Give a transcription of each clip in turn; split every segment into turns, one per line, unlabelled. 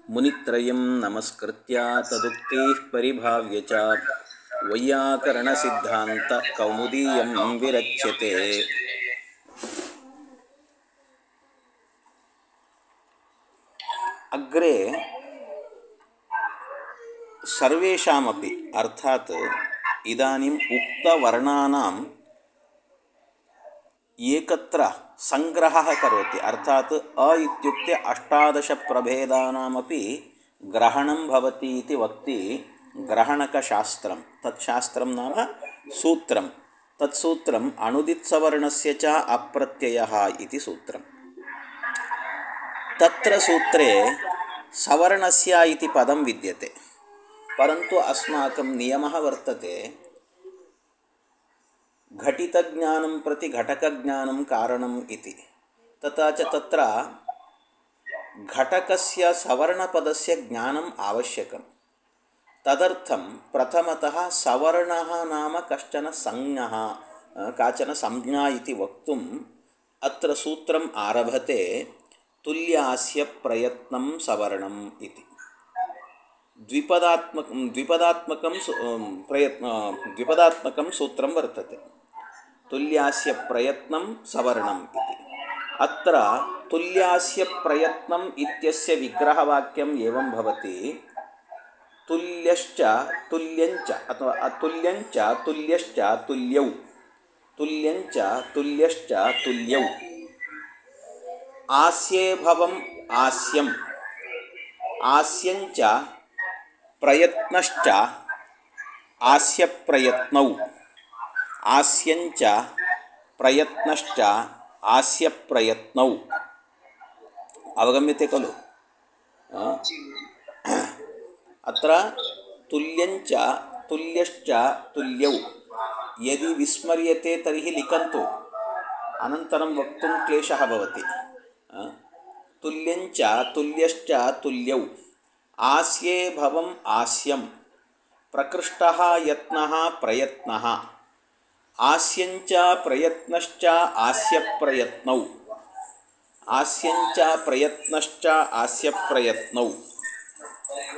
ಮುನಿತ್ರಯಂ ನಮಸ್ಕೃತ್ಯ ತದುಕ್ತಿಃ ಪರಿಭಾವ್ಯ ಚ ವೈಯಾಕರಣ ಸಿದ್ಧಾಂತ ಕೌಮುದೀಯಂ ವಿರಚ್ಯತೆ. ಅಗ್ರೆ ಸರ್ವೇಷಾಮಪಿ ಅರ್ಥಾತ್ ಇದಾನಿಂ ಉಕ್ತವರ್ಣಾನಾಂ ಏಕತ್ರ ಸಂಗ್ರಹಃ ಕರೋತಿ. ಅರ್ಥಾತ್ ಅ ಇತ್ಯುಕ್ತೆ ಅಷ್ಟಾದಶ ಪ್ರಭೇದಾನಾಮಪಿ ಗ್ರಹಣಂ ಭವತಿ ಇತಿ ವಕ್ತಿ ಗ್ರಹಣಕಶಾಸ್ತ್ರಂ. ತತ್ಶಾಸ್ತ್ರಂ ನಾಮ ಸೂತ್ರಂ. ತತ್ಸೂತ್ರಂ ಅನುದಿತ್ಸವರ್ಣಸ್ಯ ಚ ಅಪ್ರತ್ಯಯಃ ಇತಿ ಸೂತ್ರಂ. ತತ್ರ ಸೂತ್ರೇ ಸವರ್ಣಸ್ಯ ಇತಿ ಪದಂ ವಿದ್ಯತೆ. ಪರಂತು ಅಸ್ಮಾಕಂ ನಿಯಮಃ ವರ್ತತೆ ಘಟಿತಜ್ಞಾನಂ ಪ್ರತಿ ಘಟಕಜ್ಞಾನಂ ಕಾರಣಂ ಇತಿ. ತಥಾ ಚ ತತ್ರ ಘಟಕಸ್ಯ ಸವರ್ಣಪದಸ್ಯ ಜ್ಞಾನಂ ಅವಶ್ಯಕಂ. ತದರ್ಥಂ ಪ್ರಥಮತಃ ಸವರ್ಣಃ ನಾಮ ಕಶ್ಚನ ಸಂಜ್ಞಃ ಕಾಚನ ಸಂಜ್ಞಾ ಇತಿ ವಕ್ತುಂ ಅತ್ರ ಸೂತ್ರಂ ಆರಭತೆ ತುಲ್ಯಾಸ್ಯ ಪ್ರಯತ್ನಂ ಸವರ್ಣಂ ಇತಿ. ದ್ವಿಪದಾತ್ಮಕಂ ಸೂತ್ರಂ ವರ್ತತೆ. ತುಲ್ಯಾಸ್ಯ ಪ್ರಯತ್ನಂ ಸವರ್ಣಂ ಇತಿ. ಅತ್ರ ತುಲ್ಯಾಸ್ಯ ಪ್ರಯತ್ನಂ ಇತ್ಯಸ್ಯ ವಿಗ್ರಹವಾಕ್ಯಂ ಏವಂ ಭವತಿ. ತುಲ್ಯಶ್ಚ ತುಲ್ಯಂಚ ಅಥವಾ ಅತುಲ್ಯಂಚ ತುಲ್ಯಶ್ಚ ತುಲ್ಯೌ. ತುಲ್ಯಂಚ ತುಲ್ಯಶ್ಚ ತುಲ್ಯೌ. ಆಸ್ಯೇಭವಂ ಆಸ್ಯಂ. ಆಸ್ಯಂಚ ಪ್ರಯತ್ನಶ್ಚ ಆಸ್ಯ ಪ್ರಯತ್ನೌ. ಆಸ್ಯಂಚ ಪ್ರಯತ್ನಶ್ಚ ಆಸ್ಯ ಪ್ರಯತ್ನೌ. ಅವಗಮ್ಯತೆ ಖಲು? ಅತ್ರ ತುಲ್ಯಂಚ ತುಲ್ಯಶ್ಚ ತುಲ್ಯೌ ಯದಿ ವಿಸ್ಮರ್ಯತೆ ತರ್ಹಿ ಲಿಖಂತು ಅನಂತರಂ ವಕ್ತುಂ ಕ್ಲೇಶಃ ಭವತಿ. ತುಲ್ಯಂಚ ತುಲ್ಯಶ್ಚ ತುಲ್ಯೌ. ಆಸ್ಯೇ ಭವಂ ಆಸ್ಯಂ. ಪ್ರಕೃಷ್ಟಃ ಯತ್ನಃ ಪ್ರಯತ್ನಃ. ಆಸ್ಯಂಚ ಪ್ರಯತ್ನಶ್ಚ ಆಸ್ಯ ಪ್ರಯತ್ನೌ. ಆಸ್ಯಂಚ ಪ್ರಯತ್ನಶ್ಚ ಆಸ್ಯ ಪ್ರಯತ್ನೌ.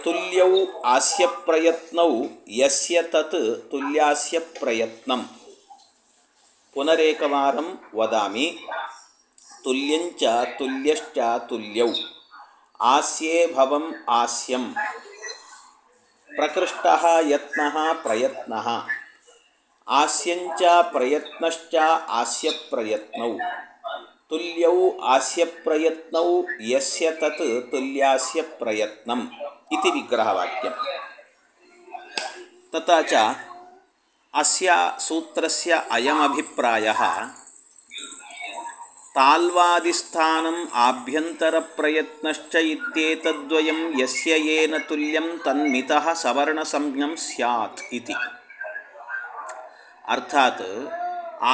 ತುಲ್ಯೌ ಆಸ್ಯ ಪ್ರಯತ್ನೌ ಯಸ್ಯ ತತ್ ತುಲ್ಯಾಸ್ಯ ಪ್ರಯತ್ನಂ. ಪುನರೇಕವಾರಂ ವದಾಮಿ. ತುಲ್ಯಂಚ ತುಲ್ಯಶ್ಚ ತುಲ್ಯೌ. ಆಸ್ಯೇ ಭವಂ ಆಸ್ಯಂ. ಪ್ರಕೃಷ್ಟಃ ಯತ್ನಃ ಪ್ರಯತ್ನಃ. ಆಸ್ಯಂಚ ಪ್ರಯತ್ನಶ್ಚ ಆಸ್ಯ ಪ್ರಯತ್ನೌ. ತುಲ್ಯೌ ಆಸ್ಯ ಪ್ರಯತ್ನೌ ಯಸ್ಯ ತತ್ ತುಲ್ಯಾಸ್ಯ ಪ್ರಯತ್ನಂ ಇತಿ ವಿಗ್ರಹವಾಕ್ಯಂ. ತಥಾ ಚ ಅಸ್ಯ ಸೂತ್ರಸ್ಯ ಅಯಮಭಿಪ್ರಾಯಃ ತಾಲ್ವಾದಿಸ್ಥಾನಂ ಆಭ್ಯಂತರಪ್ರಯತ್ನಶ್ಚ ಇತ್ಯೇತದ್ವಯಂ ಯಸ್ಯ ಯೇನ ತುಲ್ಯಂ ತನ್ಮಿತಃ ಸವರ್ಣಸಂಜ್ಞಂ ಸ್ಯಾತ್ ಇತಿ. ಅರ್ಥಾತ್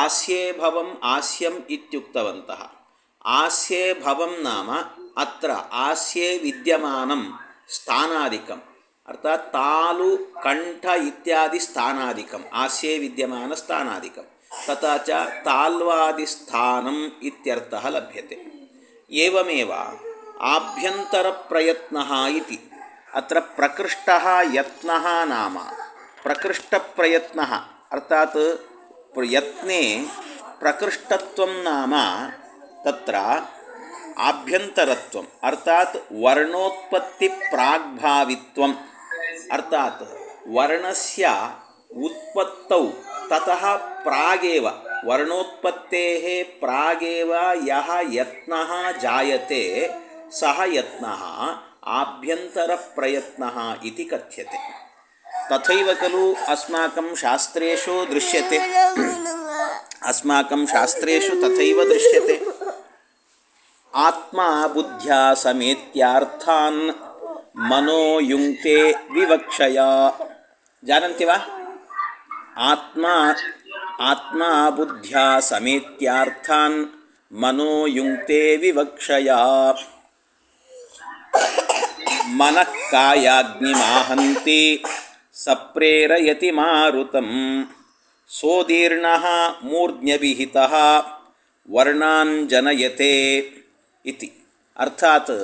ಆಸ್ಯೇ ಭವಂ ಆಸ್ಯಂ ಇತ್ಯುಕ್ತವಂತಃ. ಆಸ್ಯೇ ಭವಂ ನಾಮ ಅತ್ರ ಆಸ್ಯೇ ವಿದ್ಯಮಾನಂ ಸ್ಥಾನಾದಿಕಂ. ಅರ್ಥಾತ್ ತಾಲು ಕಂಠ ಇತ್ಯಾದಿ ಸ್ಥಾನಾದಿಕಂ. ಆಸ್ಯೇ ವಿದ್ಯಮಾನ ಸ್ಥಾನಾದಿಕಂ. ತಥಾ ಚ ತಾಲ್ವಾದಿಸ್ಥಾನಂ ಇತ್ಯರ್ಥಃ ಲಭ್ಯತೆ. ಏವಮೇವ ಆಭ್ಯಂತರಪ್ರಯತ್ನಃ ಇತಿ. ಅತ್ರ ಪ್ರಕೃಷ್ಟಃ ಯತ್ನಃ ನಾಮ ಪ್ರಕೃಷ್ಟಪ್ರಯತ್ನಃ. ಅರ್ಥಾತ್ ಯತ್ನೆ ಪ್ರಕೃಷ್ಟತ್ವಂ ನಾಮ ತತ್ರ ಆಭ್ಯಂತರತ್ವಂ. ಅರ್ಥಾತ್ ವರ್ಣೋತ್ಪತ್ತಿ ಪ್ರಾಗ್ಭಾವಿತ್ವಂ. ಅರ್ಥಾತ್ ವರ್ಣಸ್ಯ ಉತ್ಪತ್ತೌ ತತಃ ಪ್ರಾಗೇವ ವರ್ಣೋತ್ಪತ್ತೇಃ ಪ್ರಾಗೇವ ಯಃ ಯತ್ನಃ ಜಾಯತೆ ಸಹ ಯತ್ನಃ ಆಭ್ಯಂತರಪ್ರಯತ್ನಃ ಇತಿ ಕಥ್ಯತೆ. ತಥೈವ ಖಲು ಅಸ್ಮಾಕಂ ಶಾಸ್ತ್ರೇಷು ದೃಶ್ಯತೆ. ಅಸ್ಮಾಕಂ ಶಾಸ್ತ್ರೇಷು ತಥೈವ ದೃಶ್ಯತೆ. ಆತ್ಮ ಬುದ್ಧ್ಯಾ ಸಮೇತ್ಯಾರ್ಥಾನ್ ಮನೋ ಯುಂಕ್ತೆ ವಿವಕ್ಷಯ. ಜಾನಂತಿ ವಾ? ಆತ್ಮ ಬುದ್ಧ್ಯಾ ಸಮೇತ್ಯಾರ್ಥಾನ್ ಮನೋ ಯುಂಕ್ತೆ ವಿವಕ್ಷಯ. ಮನಃ ಕಾಯಾಗ್ನಿಮಾಹಂತಿ ಸಪ್ರೇರಯತಿ ಮಾರುತಂ. ಸೋದೀರ್ಣಃ ಮೂರ್ಧ್ನ್ಯಭಿಹಿತಃ ವರ್ಣಾನ್ ಜನಯತೆ ಇತಿ. ಅರ್ಥಾತ್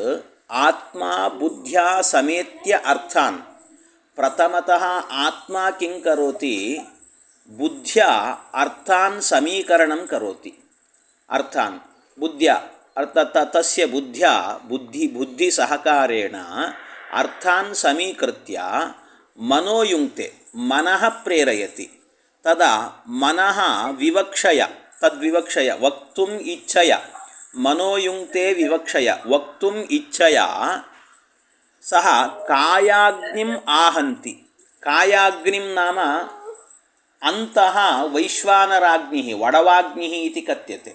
ಆತ್ಮ ಬುದ್ಧ್ಯಾ ಸಮೇತ್ಯ ಅರ್ಥಾನ್. ಪ್ರಥಮತಃ ಆತ್ಮ ಕಿಂ ಕರೋತಿ, ಬುದ್ಧ್ಯಾ ಅರ್ಥಾನ್ ಸಮೀಕರಣಂ ಕರೋತಿ. ಅರ್ಥಾನ್ ಬುದ್ಧ್ಯ ತಸ್ಯ ಬುದ್ಧ್ಯಾ ಬುದ್ಧಿ ಸಹಕಾರೇಣ ಅರ್ಥಾನ್ ಸಮೀಕೃತ್ಯ ಮನೋಯುಂಕ್ತೆ ಮನಃ ಪ್ರೇರಯತಿ. ತದಾ ಮನಃ ವಿವಕ್ಷಯ ತದ್ವಿವಕ್ಷಯ ವಕ್ತುಂ ಇಚ್ಛಯ ಮನೋಯುಂಕ್ತೆ ವಿವಕ್ಷಯ ವಕ್ತುಂ ಇಚ್ಛಯ ಸಹ ಕಾಯಾಗ್ನಿಂ ಆಹಂತಿ. ಕಾಯಾಗ್ನಿಂ ನಾಮ ಅಂತಃ ವೈಶ್ವಾನರಾಗ್ನಿಃ ವಡವಾಗ್ನಿಃ ಇತಿ ಕಥ್ಯತೆ.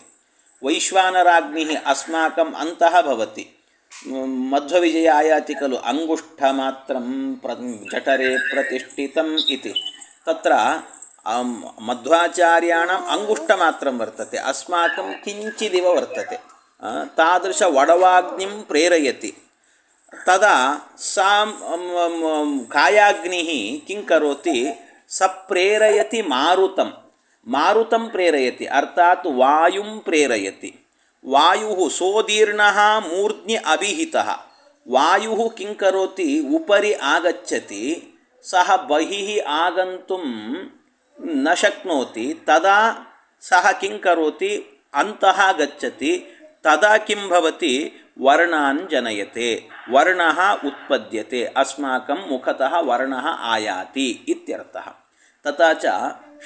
ವೈಶ್ವಾನರಾಗ್ನಿಃ ಅಸ್ಮಾಕಂ ಅಂತಃ ಭವತಿ. ಮಧ್ವವಿಜಯ ಆಯಾತಿ ಖಲು ಅಂಗುಷ್ಠಮಾತ್ರಂ ಜಠರೆ ಪ್ರತಿಷ್ಠಿತಂ ಇತಿ. ತತ್ರ ಮಧ್ವಾಚಾರ್ಯಾಣಂ ಅಂಗುಷ್ಠಮಾತ್ರಂ ವರ್ತತೆ, ಅಸ್ಮಾಕಂ ಕಿಂಚಿದಿವ ವರ್ತತೆ. ತಾದೃಶ ವಡವಾಗ್ನಿಂ ಪ್ರೇರಯತಿ. ತದಾ ಸಾ ಕಾಯಾಗ್ನಿಃ ಕಿಂ ಕರೋತಿ, ಸ ಪ್ರೇರಯತಿ ಮಾರುತಂ. ಮಾರುತಂ ಪ್ರೇರಯತಿ ಅರ್ಥಾತ್ ವಾಯುಂ ಪ್ರೇರಯತಿ. ವಾಯುಃ ಸೋದೀರ್ಣಃ ಮೂರ್ಧ್ನಿ ಅಭಿಹಿತಃ. ವಾಯುಃ ಕಿಂ ಕರೋತಿ, ಉಪರಿ ಆಗಚ್ಚತಿ, ಸಹ ಬಹಿಃ ಆಗಂತುಂ ನ ಶಕ್ನೋತಿ. ತದಾ ಸಹ ಕಿಂ ಕರೋತಿ, ಅಂತಃ ಗಚ್ಚತಿ. ತದಾ ಕಿಂ ಭವತಿ, ವರ್ಣಾನ್ ಜನಯತೆ, ವರ್ಣಃ ಉತ್ಪದ್ಯತೆ, ಅಸ್ಮಾಕಂ ಮುಖತಃ ವರ್ಣಃ ಆಯಾತಿ ಇತ್ಯರ್ಥಃ. ತಥಾ ಚ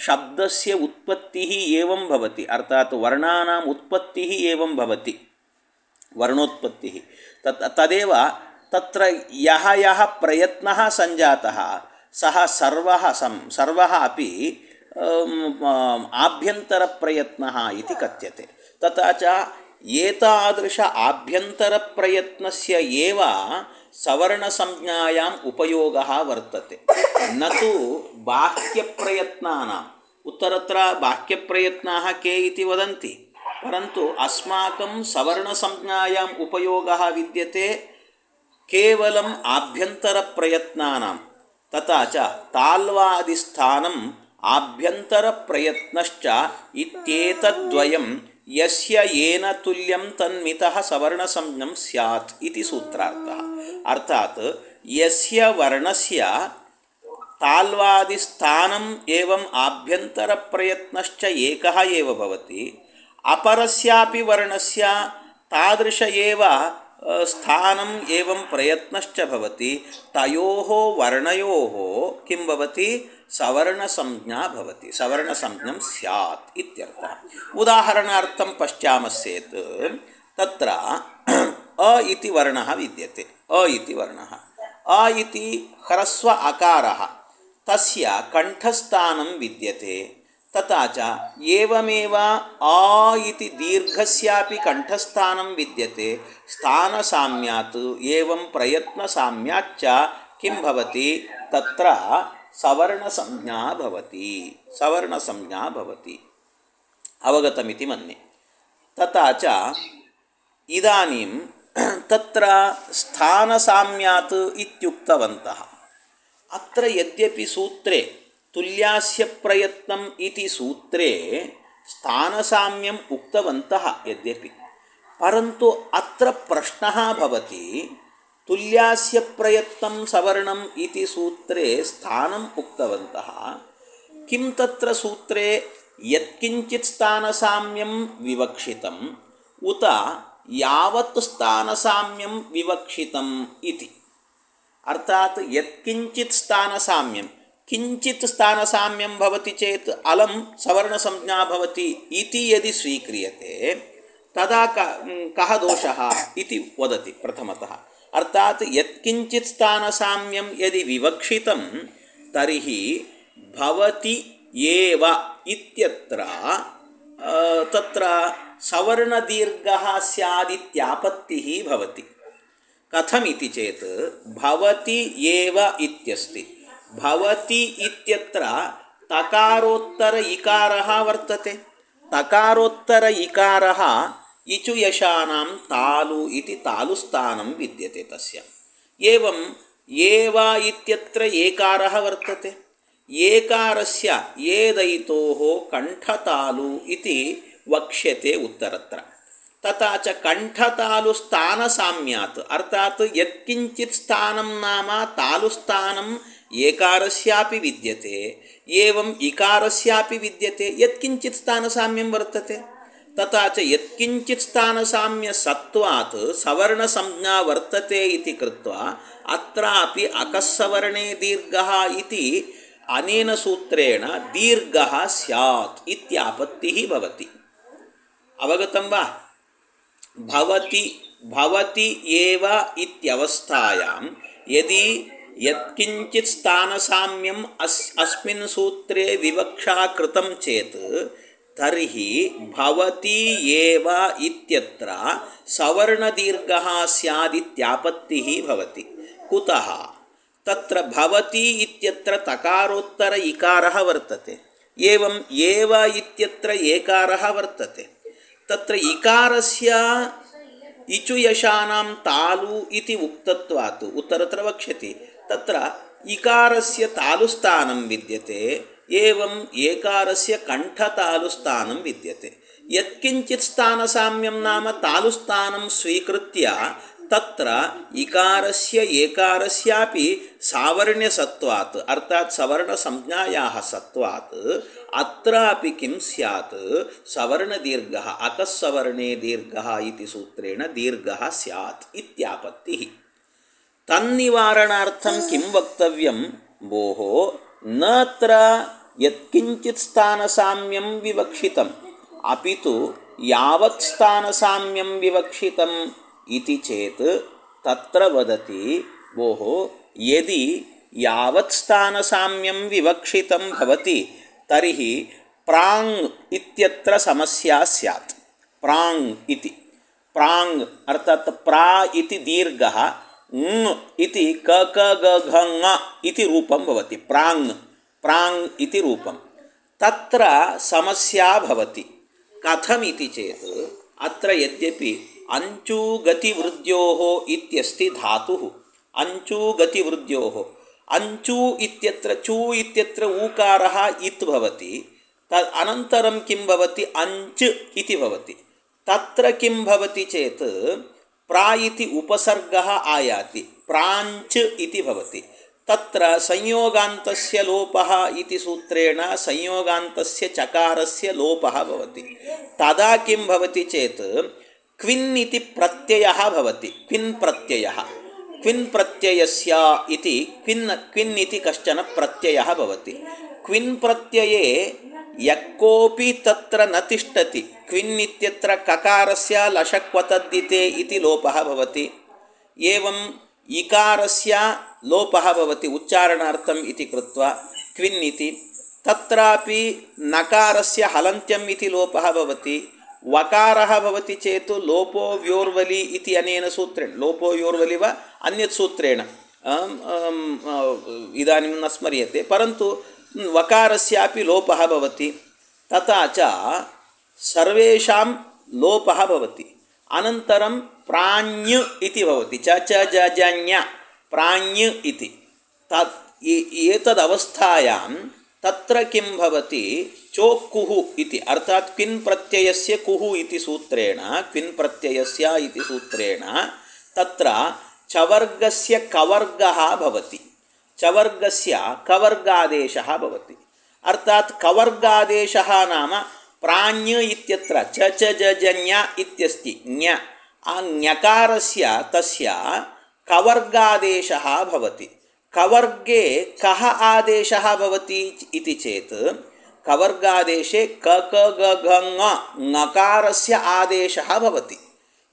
ಶಬ್ದಸ್ಯ ಉತ್ಪತ್ತಿಃ ಏವಂ ಭವತಿ, ಅರ್ಥಾತ್ ವರ್ಣಾನಾಂ ಉತ್ಪತ್ತಿಃ ಏವಂ ಭವತಿ, ವರ್ಣೋತ್ಪತ್ತಿಃ. ತದೇವ ತತ್ರ ಯಹ ಯಹ ಪ್ರಯತ್ನಃ ಸಂಜಾತಃ ಸಹ ಸರ್ವಃ ಅಪಿ ಆಭ್ಯಂತರ ಪ್ರಯತ್ನಃ ಇತಿ ಕಥ್ಯತೆ. ತಥಾ ಚ ಏತಾದೃಶ ಆಭ್ಯಂತರ ಪ್ರಯತ್ನಸ್ಯ ಏವ ಸವರ್ಣಸಂಜ್ಞಾಯಾಮ್ ಉಪಯೋಗಃ ವರ್ತತೆ, ನ ತು ಬಾಹ್ಯಪ್ರಯತ್ನಾನಾಂ. ಉತ್ತರತ್ರ ಬಾಹ್ಯಪ್ರಯತ್ನಾಃ ಕೆ ಇತಿ ವದಂತಿ, ಪರಂತು ಅಸ್ಮಾಕಂ ಸವರ್ಣಸಂಜ್ಞಾಯಾಮ್ ಉಪಯೋಗಃ ವಿದ್ಯತೆ ಕೇವಲಂ ಆಭ್ಯಂತರಪ್ರಯತ್ನಾನಾಂ. ತಥಾ ಚ ತಾಲ್ವಾದಿಸ್ಥಾನಂ ಆಭ್ಯಂತರಪ್ರಯತ್ನಶ್ಚ ಇತ್ಯೇತದ್ವಯಂ ಯಸ್ಯ ಏನ ತುಲ್ಯಂ ತನ್ಮಿತಃ ಸವರ್ಣಸಂಜ್ಞಂ ಸ್ಯಾತ್ ಇತಿ ಸೂತ್ರಾರ್ಥಃ. ಅರ್ಥಾತ್ ಯಸ್ಯ ವರ್ಣಸ್ಯ ತಾಲ್ವಾದಿಸ್ಥಾನಂ ಏವಂ ಆಭ್ಯಂತರಪ್ರಯತ್ನಶ್ಚ ಏಕಃ ಏವ ಭವತಿ, ಅಪರಸ್ಯಾಪಿ ವರ್ಣಸ್ಯ ತಾದೃಶ ಏವ ಸ್ಥಾನಂ ಏವಂ ಪ್ರಯತ್ನಶ್ಚ ಭವತಿ. ತಯೋಃ ವರ್ಣಯೋಃ ಕಿಂ ಭವತಿ, ಸವರ್ಣಸಂಜ್ಞಾ ಭವತಿ, ಸವರ್ಣಸಂಜ್ಞಂ ಸ್ಯಾತ್ ಇತ್ಯರ್ಥಃ. ಉದಾಹರಣಾರ್ಥಂ ಪಶ್ಯಾಮಶ್ಚೇತ್ ತತ್ರ ಅ ಇತಿ ವರ್ಣಃ ವಿದ್ಯತೆ. ಅ ಇತಿ ವರ್ಣಃ, ಅ ಇತಿ ಹ್ರಸ್ವ ಅಕಾರಃ, ತಸ್ಯ ಕಂಠಸ್ಥಾನಂ ವಿದ್ಯತೆ. ತಥಾ ಚ ಏವಮೇವ ಆ ಇತಿ ದೀರ್ಘಸ್ಯಾಪಿ ಕಂಠಸ್ಥಾನಂ ವಿದ್ಯತೆ. ಸ್ಥಾನಸಾಮ್ಯಾತ್ ಏವಂ ಪ್ರಯತ್ನಸಾಮ್ಯಾಚ್ಚ ಕಿಂ ಭವತಿ, ತತ್ರ ಸವರ್ಣಸಂಜ್ಞಾ ಭವತಿ, ಸವರ್ಣಸಂಜ್ಞಾ ಭವತಿ. ಅವಗತಮಿತಿ ಮನ್ಯೆ. ತಥಾ ಚ ಇದಾನೀಂ ತತ್ರ ಸ್ಥಾನಸಾಮ್ಯಾತ್ ಇತ್ಯುಕ್ತವಂತಃ. ಅತ್ರ ಯದ್ಯಪಿ ಸೂತ್ರೇ ತುಲ್ಯಾಸ್ಯ ಪ್ರಯತ್ನಂ ಇತಿ ಸೂತ್ರೇ ಸ್ಥಾನಸಾಮ್ಯಂ ಉಕ್ತವಂತಃ ಯದ್ಯಪಿ, ಪರಂತು ಅತ್ರ ಪ್ರಶ್ನಃ ಭವತಿ, ತುಲ್ಯಾಸ್ಯ ಪ್ರಯತ್ನಂ ಸವರ್ಣಂ ಇತಿ ಸೂತ್ರೇ ಸ್ಥಾನಂ ಉಕ್ತವಂತಃ, ಕಿಂ ತತ್ರ ಸೂತ್ರೇ ಯತ್ಕಿಂಚಿತ್ ಸ್ಥಾನಸಾಮ್ಯಂ ವಿವಕ್ಷಿತಂ ಉತ ಯಾವತ್ ಸ್ಥಾನಸಾಮ್ಯಂ ವಿವಕ್ಷಿತಂ ಇತಿ. ಅರ್ಥಾತ್ ಯತ್ಕಿಂಚಿತ್ ಸ್ಥಾನಸಾಮ್ಯಂ, ಕಿಂಚಿತ್ ಸ್ಥಾನಸಾಮ್ಯಂ ಭವತಿ ಚೇತ್ ಅಲಂ ಸವರ್ಣಸಂಜ್ಞಾ ಭವತಿ ಇತಿ ಯದಿ ಸ್ವೀಕ್ರಿಯತೆ ತದಾ ಕಃ ದೋಷಃ ಇತಿ ವದತಿ ಪ್ರಥಮತಃ. ಅರ್ಥಾತ್ ಯತ್ಕಿಂಚಿತ್ ಸ್ಥಾನಸಾಮ್ಯಂ ಯದಿ ವಿವಕ್ಷಿತಂ ತರ್ಹಿ ಭವತಿ ಏವ ಇತ್ಯತ್ರ ತತ್ರ ಸವರ್ಣದೀರ್ಘಃ ಸ್ಯಾದಿತ್ಯಾಪತ್ತಿಃ ಭವತಿ. ಕಥಮಿತಿ ಚೇತ್ ಭವತಿ ಏವ ಇತ್ಯಸ್ತಿ, ಭವತಿ ಇತ್ಯತ್ರ ತಕಾರೋತ್ತರ ಇಕಾರಃ ವರ್ತತೆ. ತಕಾರೋತ್ತರ ಇಕಾರಃ ಇಚು ಯಶಾನಾಂ ತಾಲು ಇತಿ ತಾಲುಸ್ಥಾನಂ ವಿದ್ಯತೆ ತಸ್ಯ. ಏವಂ ಏವ ಇತ್ಯತ್ರ ಏಕಾರಃ ವರ್ತತೆ. ಏಕಾರಸ್ಯ ಏದೈತೋಃ ಕಂಠತಾಲು ಇತಿ ವಕ್ಷ್ಯತೆ ಉತ್ತರತ್ರ. तथा च कण्ठतालुस्थानसाम्यात् अर्थात् यत्किञ्चित् स्थानं नाम तालुस्थानम् एकारस्यापि विद्यते एवम् इकारस्यापि विद्यते यत्किञ्चित् स्थानसाम्यं वर्तते तथा च यत्किञ्चित् स्थानसाम्यसत्त्वात् सवर्णसंज्ञा वर्तते इति कृत्वा अत्रापि अकस्सवर्णे दीर्घः इति अनेन सूत्रेण दीर्घः स्यात् इत्यापत्तिः भवति। अवगतं वा? भवति एव इत्यवस्थायां यदि यत्किञ्चित् स्थानसाम्यम् अस्मिन् सूत्रे विवक्षा कृतं चेत् तर्हि भवति एव इत्यत्र सवर्णदीर्घः स्यादित्यापत्तिः भवति। कुतः? तत्र भवति इत्यत्र तकारोत्तर इकारः वर्तते, एवं एव इत्यत्र एकारः वर्तते। तत्र इकारस्य इचुयशानां तालु इति उक्तत्वात् उत्तरत्र वक्ष्यति तत्र इकारस्य तालुस्थानं विद्यते एवं एकारस्य कण्ठतालुस्थानं विद्यते। यत्किञ्चित् स्थानसाम्यं नाम तालुस्थानं स्वीकृत्य तत्र इकारस्य एकारस्यापि सावर्ण्यसत्वात् अर्थात् सवर्णसंज्ञायाः सत्वात् अत्रापि किं स्यात् सवर्णदीर्घः अकस्सवर्णे दीर्घः इति सूत्रेण दीर्घः स्यात् इत्यापत्तिः। तन्निवारणार्थं किं वक्तव्यं भोः? नत्र यत्किञ्चित् स्थानसाम्यं विवक्षितम् अपितु यावत् स्थानसाम्यं विवक्षितम् इति चेत् तत्र वदति भोः यदि यावत् स्थानसाम्यं विवक्षितं भवति तर्हि प्राङ् इत्यत्र समस्या स्यात्। प्राङ् इति प्राङ् अर्थात् प्रा इति दीर्घः ङ इति क क ग घ ङ इति रूपं भवति। प्राङ् इति रूपं तत्र समस्या भवति। कथमिति चेत् अत्र यद्यपि अञ्चुगतिवृद्ध्योः इत्यस्ति धातुः, अञ्चुगतिवृद्ध्योः अञ्चु इत्यत्र चू इत्यत्र ऊकारः इत् भवति, तद् अनन्तरं किं भवति अञ्च् इति भवति। तत्र किं भवति चेत् प्रा इति उपसर्गः आयाति, प्राञ्च् इति भवति। तत्र संयोगान्तस्य लोपः इति सूत्रेण संयोगान्तस्य चकारस्य लोपः भवति। तदा किं भवति चेत् क्विन् इति प्रत्ययः भवति। क्विन् प्रत्ययः, क्विन् प्रत्ययस्य इति क्विन् इति कश्चन प्रत्ययः भवति। क्विन् प्रत्यये यः कोऽपि तत्र न तिष्ठति, क्विन् इत्यत्र ककारस्य लशक्वतद्दिते इति लोपः भवति। एवम् इकारस्य लोपः भवति उच्चारणार्थम् इति कृत्वा क्विन् इति। तत्रापि नकारस्य हलन्त्यम् इति लोपः भवति। वकारः भवति चेत् लोपो व्योर्वलि इति अनेन सूत्रेण, लोपो व्योर्वलि वा अन्यत् सूत्रेण इदानीं न स्मर्यते, परन्तु वकारस्यापि लोपः भवति। तथा च सर्वेषां लोपः भवति। अनन्तरं प्राञ् इति भवति, च च ज ज ञ प्राञ् इति। एतदवस्थायां तत्र किं भवति चोक्कुः इति अर्थात् क्विन् प्रत्ययस्य कुः इति सूत्रेण, क्विन् प्रत्ययस्य इति सूत्रेण तत्र चवर्गस्य कवर्गः भवति, चवर्गस्य कवर्गादेशः भवति। अर्थात् कवर्गादेशः नाम प्राञ् इत्यत्र च च ज ज ञ इत्यस्ति ञ, ञकारस्य तस्य कवर्गादेशः भवति। कवर्गे कः आदेशः भवति इति चेत् कवर्गादेशे क क ग घ ङ ङकारस्य आदेशः भवति।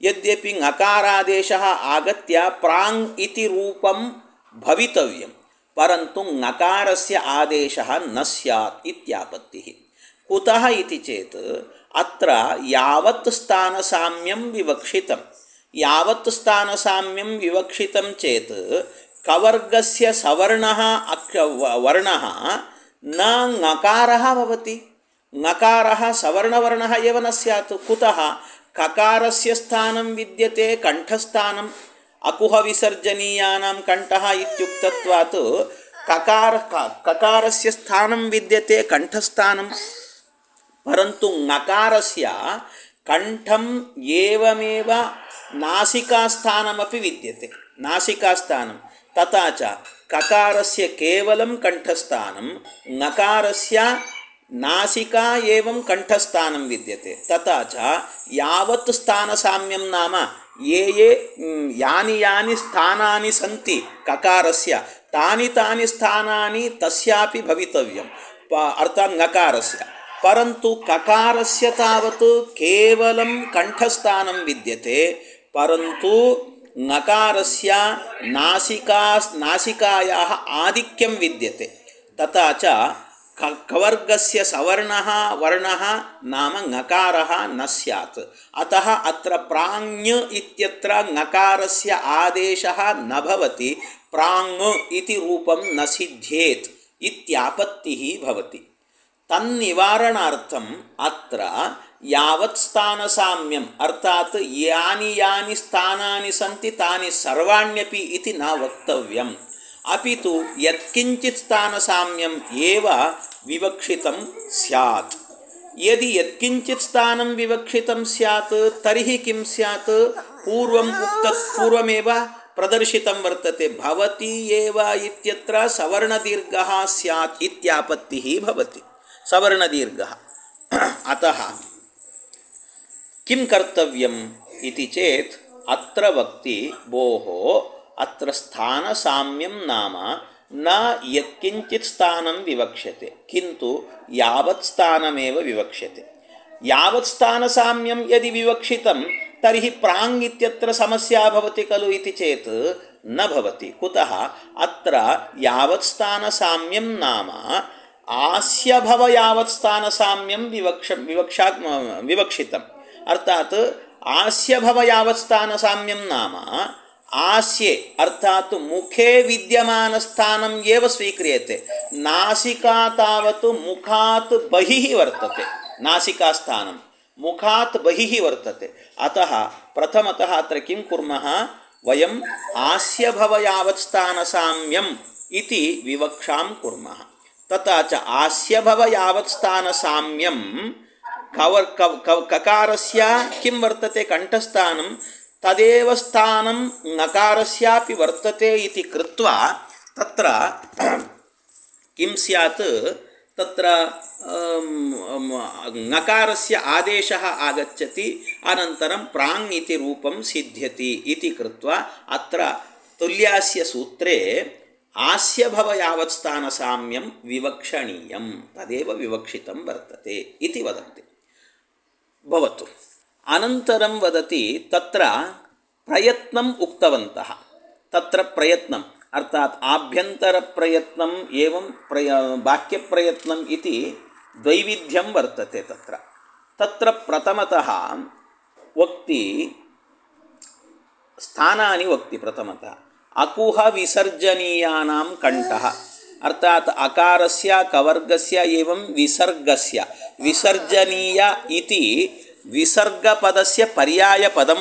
यद्यपि ङकारादेशः आगत्य प्राङ् इति रूपं भवितव्यं, परन्तु ङकारस्य आदेशः न स्यात् इत्यापत्तिः। कुतः इति चेत् अत्र यावत् स्थानसाम्यं विवक्षितं, यावत् स्थानसाम्यं विवक्षितं चेत् कवर्गस्य सवर्णः वर्णः न ङकारः भवति। ङकारः सवर्णवर्णः एव न स्यात्। कुतः? ककारस्य स्थानं विद्यते कण्ठस्थानम्, अकुहविसर्जनीयानां कण्ठः इत्युक्तत्वात् ककारस्य स्थानं विद्यते कण्ठस्थानं, परन्तु ङकारस्य ಕಂಠಂ ಏವಮೇವ ನಾಸಿಕಾಸ್ಥಾನಮಪಿ ವಿದ್ಯತೆ ನಾಸಿಕಾಸ್ಥಾನಂ ತಥಾ ಚ ಕಕಾರಸ್ಯ ಕೇವಲಂ ಕಂಠಸ್ಥಾನಂ ನಕಾರಸ್ಯ ನಾಸಿಕಾ ಏವಂ ಕಂಠಸ್ಥಾನಂ ವಿದ್ಯತೆ ತಥಾ ಚ ಯಾವತ್ ಸ್ಥಾನ ಸಾಮ್ಯಂ ನಾಮ ಯೇ ಯೇ ಯಾನಿ ಯಾನಿ ಸ್ಥಾನಾನಿ ಸಂತಿ ಕಕಾರಸ್ಯ ತಾನಿ ತಾನಿ ಸ್ಥಾನಾನಿ ತಸ್ಯಾಪಿ ಭವಿತವ್ಯಂ ಅರ್ಥಾತ್ ನಕಾರಸ್ಯ ಪರಂತು ಕಕಾರಸ್ಯ ತಾವತ್ ಕೇವಲಂ ಕಂಠಸ್ಥಾನಂ ವಿದ್ಯತೆ ಪರಂತು ನಕಾರಸ್ಯ ನಾಸಿಕಾಯಾಃ ಆಧಿಕ್ಯಂ ವಿದ್ಯತೆ ತಥಾ ಚ ಕವರ್ಗಸ್ಯ ಸವರ್ಣಃ ವರ್ಣಃ ನಾಮ ನಕಾರಃ ನ ಸ್ಯಾತ್ ಅತಃ ಅತ್ರ ಪ್ರಾಂಗ್ ಇತ್ಯತ್ರ ನಕಾರಸ್ಯ ಆದೇಶಃ ನ ಭವತಿ ಪ್ರಾಂಗ್ ಇತಿ ರೂಪಂ ನ ಸಿದ್ಧ್ಯೇತ್ ಇತ್ಯಾಪತ್ತಿಃ ಭವತಿ ತನ್ನಿವಾರಣಾರ್ಥಂ ಅತ್ರ ಯಾವತ್ ಸ್ಥಾನ ಸಾಮ್ಯಂ ಅರ್ಥಾತ್ ಯಾನಿ ಯಾನಿ ಸ್ಥಾನಾನಿ ಸಂತಿ ತಾನಿ ಸರ್ವಾಣ್ಯಪಿ ಇತಿ ನ ವಕ್ತವ್ಯಂ ಅಪಿತು ಯತ್ಕಿಂಚಿತ್ ಸ್ಥಾನ ಸಾಮ್ಯಂ ಏವ ವಿವಕ್ಷಿತಂ ಸ್ಯಾತ್ ಯದಿ ಯತ್ಕಿಂಚಿತ್ ಸ್ಥಾನಂ ವಿವಕ್ಷಿತಂ ಸ್ಯಾತ್ ತರ್ಹಿ ಕಿಂ ಸ್ಯಾತ್ ಪೂರ್ವಂ ಉಕ್ತತ್ ಪೂರ್ವಮೇವ ಪ್ರದರ್ಶಿತಂ ವರ್ತತೆ ಭವತಿ ಏವ ಇತ್ಯತ್ರ ಸವರ್ಣದೀರ್ಘಃ ಸ್ಯಾತ್ ಇತ್ಯಾಪತ್ತಿಃ ಭವತಿ ಸವರ್ಣದೀರ್ಘಃ ಅತಃ ಕಿಂ ಕರ್ತವ್ಯಂ ಇತಿ ಚೇತ್ ಅತ್ರ ವಕ್ತಿ ಭೋಃ ಅತ್ರ ಸ್ಥಾನ ಸಾಮ್ಯಂ ನಾಮ ನ ಯತ್ಕಿಂಚಿತ್ ಸ್ಥಾನಂ ವಿವಕ್ಷ್ಯತೆ ಕಿಂತು ಯಾವತ್ ಸ್ಥಾನಮೇವ ವಿವಕ್ಷ್ಯತೆ ಯಾವತ್ ಸ್ಥಾನ ಸಾಮ್ಯಂ ಯದಿ ವಿವಕ್ಷಿತಂ ತರ್ಹಿ ಪ್ರಾಂಗ್ ಇತ್ಯತ್ರ ಸಮಸ್ಯಾ ಭವತಿ ಖಲು ಇತಿ ಚೇತ್ ನ ಭವತಿ ಕುತಃ ಅತ್ರ ಯಾವತ್ ಸ್ಥಾನ ಸಾಮ್ಯಂ ನಾಮ ಆಸ್ಯ ಭವ ಯಾವತ್ ಸ್ಥಾನ ಸಾಮ್ಯಂ ವಿವಕ್ಷಿತಂ ಅರ್ಥಾತ್ ಆಸ್ಯ ಭವ ಯಾವತ್ ಸ್ಥಾನ ಸಾಮ್ಯಂ ನಾಮ ಆಸ್ಯೆ ಅರ್ಥಾತ್ ಮುಖೇ ವಿದ್ಯಮಾನ ಸ್ಥಾನಂ ಏವ ಸ್ವೀಕ್ರಿಯತೆ ನಾಸಿಕಾ ತಾವತ್ ಮುಖಾತ್ ಬಹಿಃ ವರ್ತತೆ ನಾಸಿಕಾ ಸ್ಥಾನಂ ಮುಖಾತ್ ಬಹಿಃ ವರ್ತತೆ ಅತಃ ಪ್ರಥಮತಃ ಅತ್ರ ಕಿಂ ಕುರ್ಮಃ ವಯಂ ಆಸ್ಯ ಭವ ಯಾವತ್ ಸ್ಥಾನ ಸಾಮ್ಯಂ ಇತಿ ವಿವಕ್ಷಾಂ ಕುರ್ಮಃ ತಥಾ ಚ ಆಸ್ಯ ಭವ ಯಾವತ್ ಸ್ಥಾನ ಸಾಮ್ಯಂ ಕಕಾರಸ್ಯ ಕಿಂ ವರ್ತತೆ ಕಂಠಸ್ಥಾನಂ ತದೇವ ಸ್ಥಾನಂ ನಕಾರಸ್ಯಾಪಿ ವರ್ತತೆ ಇತಿ ಕೃತ್ವಾ ತತ್ರ ಕಿಂ ಸ್ಯಾತ್ ತತ್ರ ನಕಾರಸ್ಯ ಆದೇಶಃ ಆಗಚ್ಚತಿ ಅನಂತರಂ ಪ್ರಾಂಗ್ ಇತಿ ರೂಪಂ ಸಿದ್ಧ್ಯತಿ ಇತಿ ಕೃತ್ವಾ ಅತ್ರ ತುಲ್ಯಾಸ್ಯ ಸೂತ್ರೇ ಆಸ್ಯ ಭವ ಯಾವತ್ ಸ್ಥಾನ ಸಾಮ್ಯಂ ವಿವಕ್ಷಣೀಯಂ ತದೇವ ವಿವಕ್ಷಿತಂ ವರ್ತತೆ ಇತಿ ವದಂತಿ ಭವತು ಅನಂತರಂ ವದತಿ ತತ್ರ ಪ್ರಯತ್ನಂ ಉಕ್ತವಂತಃ ತತ್ರ ಪ್ರಯತ್ನಂ ಅರ್ಥಾತ್ ಆಭ್ಯಂತರ ಪ್ರಯತ್ನಂ ಏವಂ ಬಾಹ್ಯ ಪ್ರಯತ್ನಂ ಇತಿ ದ್ವೈವಿಧ್ಯಂ ವರ್ತತೆ ತತ್ರ ತತ್ರ ಪ್ರಥಮತಃ ವಕ್ತಿ ಸ್ಥಾನಾನಿ ವಕ್ತಿ ಪ್ರಥಮತಃ ಅಕುಹ ವಿಸರ್ಜನೀಯಾನಾಂ ಕಂಠಃ ಅರ್ಥಾತ್ ಅಕಾರಸ್ಯ ಕವರ್ಗಸ್ಯ ಏವಂ ವಿಸರ್ಗಸ್ಯ ವಿಸರ್ಜನೀಯ ಇತಿ ವಿಸರ್ಗಪದಸ್ಯ ಪರ್ಯಾಯಪದಂ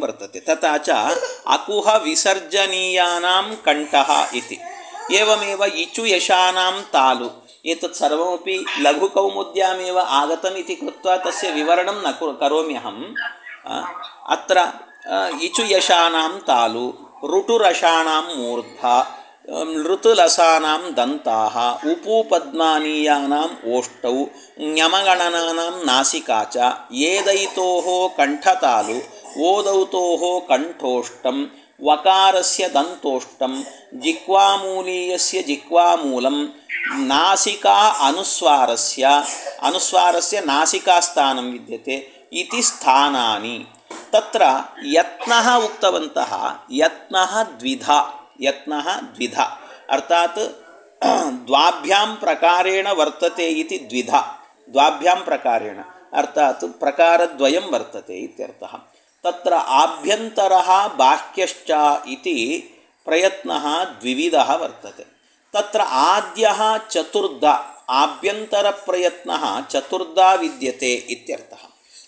ವರ್ತತೆ ತಥಾ ಚ ಅಕುಹ ವಿಸರ್ಜನೀಯಾನಾಂ ಕಂಠಃ ಇತಿ ಏವಮೇವ ಇಚು ಯಶಾನಾಂ ತಾಲು एतत् सर्वमपि लघुकौमुद्यामेव आगतम् इति कृत्वा तस्य विवरणं न करोम्यहम् अत्र इचुयशानां तालु ऋटुरसानां मूर्धा ऋतुलसानां दन्ताः उपूपद्मानीयानाम् ओष्ठौ ञमगणनानां नासिका च एदैतोः कण्ठतालु ओदौतोः कण्ठोष्ठं वकारस्य दन्तोष्ठं जिह्वामूलीयस्य जिह्वामूलं नासिका अनुस्वारस्य नासिकास्थानं विद्यते इति स्थानानि तत्र यत्नः उक्तवन्तः यत्नः द्विधा अर्थात् द्वाभ्यां प्रकारेण वर्तते इति द्वाभ्यां प्रकारेण अर्थात् प्रकारद्वयं वर्तते इत्यर्थः तत्र आभ्यन्तरः बाह्यश्च इति प्रयत्नः द्विविधः वर्तते तत्र आद्यः चतुर्धा आभ्यन्तरप्रयत्नः चतुर्धा विद्यते इत्यर्थः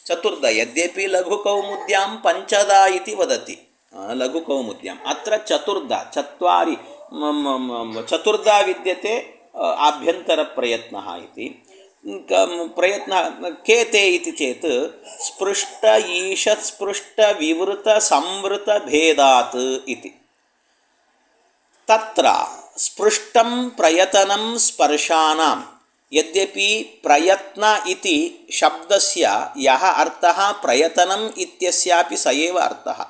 चतुर्धा यद्यपि लघुकौमुद्यां पञ्चधा इति वदति लघुकौमुद्याम् अत्र चतुर्धा चत्वारि चतुर्धा विद्यते आभ्यन्तरप्रयत्नः इति प्रयत्नः के ते इति चेत् स्पृष्ट ईषत् स्पृष्ट विवृत संवृत भेदात् इति। तत्र स्पृष्टं प्रयतनं स्पर्शानां यद्यपि प्रयत्न इति शब्दस्य यः अर्थः प्रयतनम् इत्यस्यापि स एव अर्थः।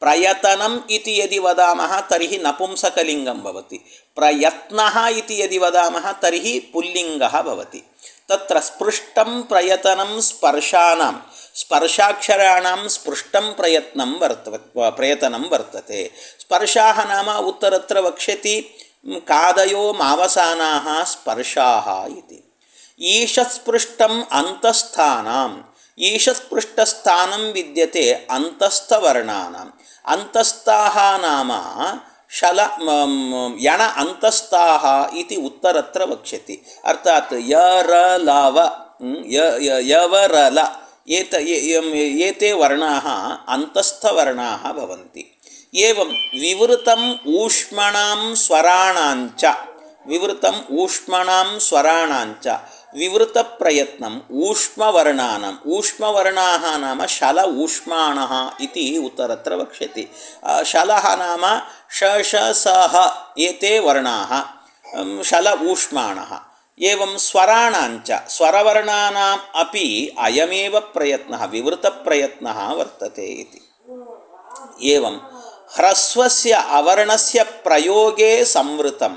प्रयतनम् इति यदि वदामः तर्हि नपुंसकलिङ्गं भवति, प्रयत्नः इति यदि वदामः तर्हि पुल्लिङ्गः भवति। तत्र स्पृष्टं प्रयतनं स्पर्शानां स्पर्शाक्षराणां स्पृष्टं प्रयतनं वर्तते। स्पर्शाः नाम उत्तरत्र वक्ष्यति कादयो मावसानाः स्पर्शाः इति। ईषत्स्पृष्टम् अन्तस्थानाम् ईषत्पृष्ठस्थानं विद्यते अन्तस्थवर्णानाम्। अन्तस्थाः नाम शल यण अन्तस्थाः इति उत्तरत्र वक्ष्यति। अर्थात् यरलव यवरल एते वर्णाः अन्तस्थवर्णाः भवन्ति। एवं विवृतम् ऊष्मणां स्वराणाञ्च विवृतम् ऊष्मणां स्वराणाञ्च विवृतप्रयत्नम् ऊष्मवर्णानाम् ऊष्मवर्णाः नाम शल ऊष्माणः इति उत्तरत्र वक्ष्यति। शलः नाम श एते वर्णाः शल ऊष्माणः। एवं स्वराणाञ्च स्वरवर्णानाम् अपि अयमेव प्रयत्नः विवृतप्रयत्नः वर्तते इति। एवं ह्रस्वस्य अवर्णस्य प्रयोगे संवृतं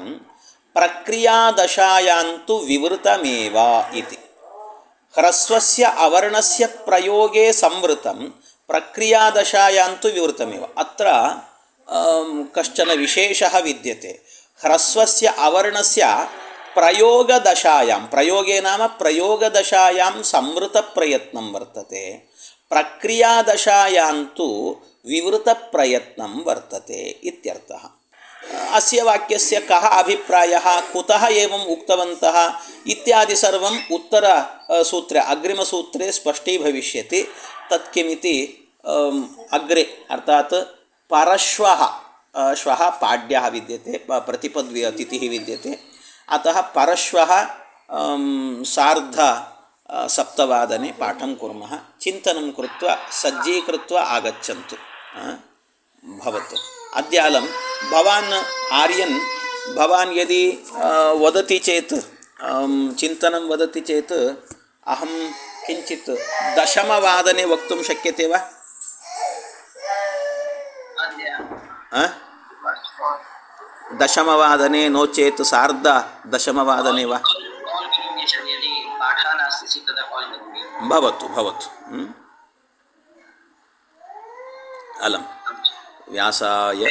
प्रक्रियादशायान्तु विवृतमेव इति। ह्रस्वस्य अवर्णस्य प्रयोगे संवृतं प्रक्रियादशायान्तु विवृतमेव। अत्र कश्चन विशेषः विद्यते। ह्रस्वस्य अवर्णस्य प्रयोगदशायां प्रयोगे नाम प्रयोगदशायां संवृतप्रयत्नं वर्तते, प्रक्रियादशायान्तु विवृतप्रयत्नं वर्तते इत्यर्थः। अस्य वाक्यस्य कः अभिप्रायः, कुतः एवम् उक्तवन्तः इत्यादि सर्वम् उत्तरसूत्रे अग्रिमसूत्रे स्पष्टीभविष्यति। तत् किमिति अग्रे अर्थात् परश्वः श्वः पाड्यः विद्यते, प्रतिपद् तिथिः विद्यते। अतः परश्वः सार्ध सप्तवादने पाठं कुर्मः। चिन्तनं कृत्वा सज्जीकृत्वा आगच्छन्तु। भवतु। अद्य अलं भवान् आर्यन् भवान् यदि वदति चेत् चिन्तनं वदति चेत् अहं किञ्चित् दशमवादने वक्तुं शक्यते वा? दशमवादने नो चेत् सार्ध दशमवादने वा? भवतु भवतु। अलं व्यासाय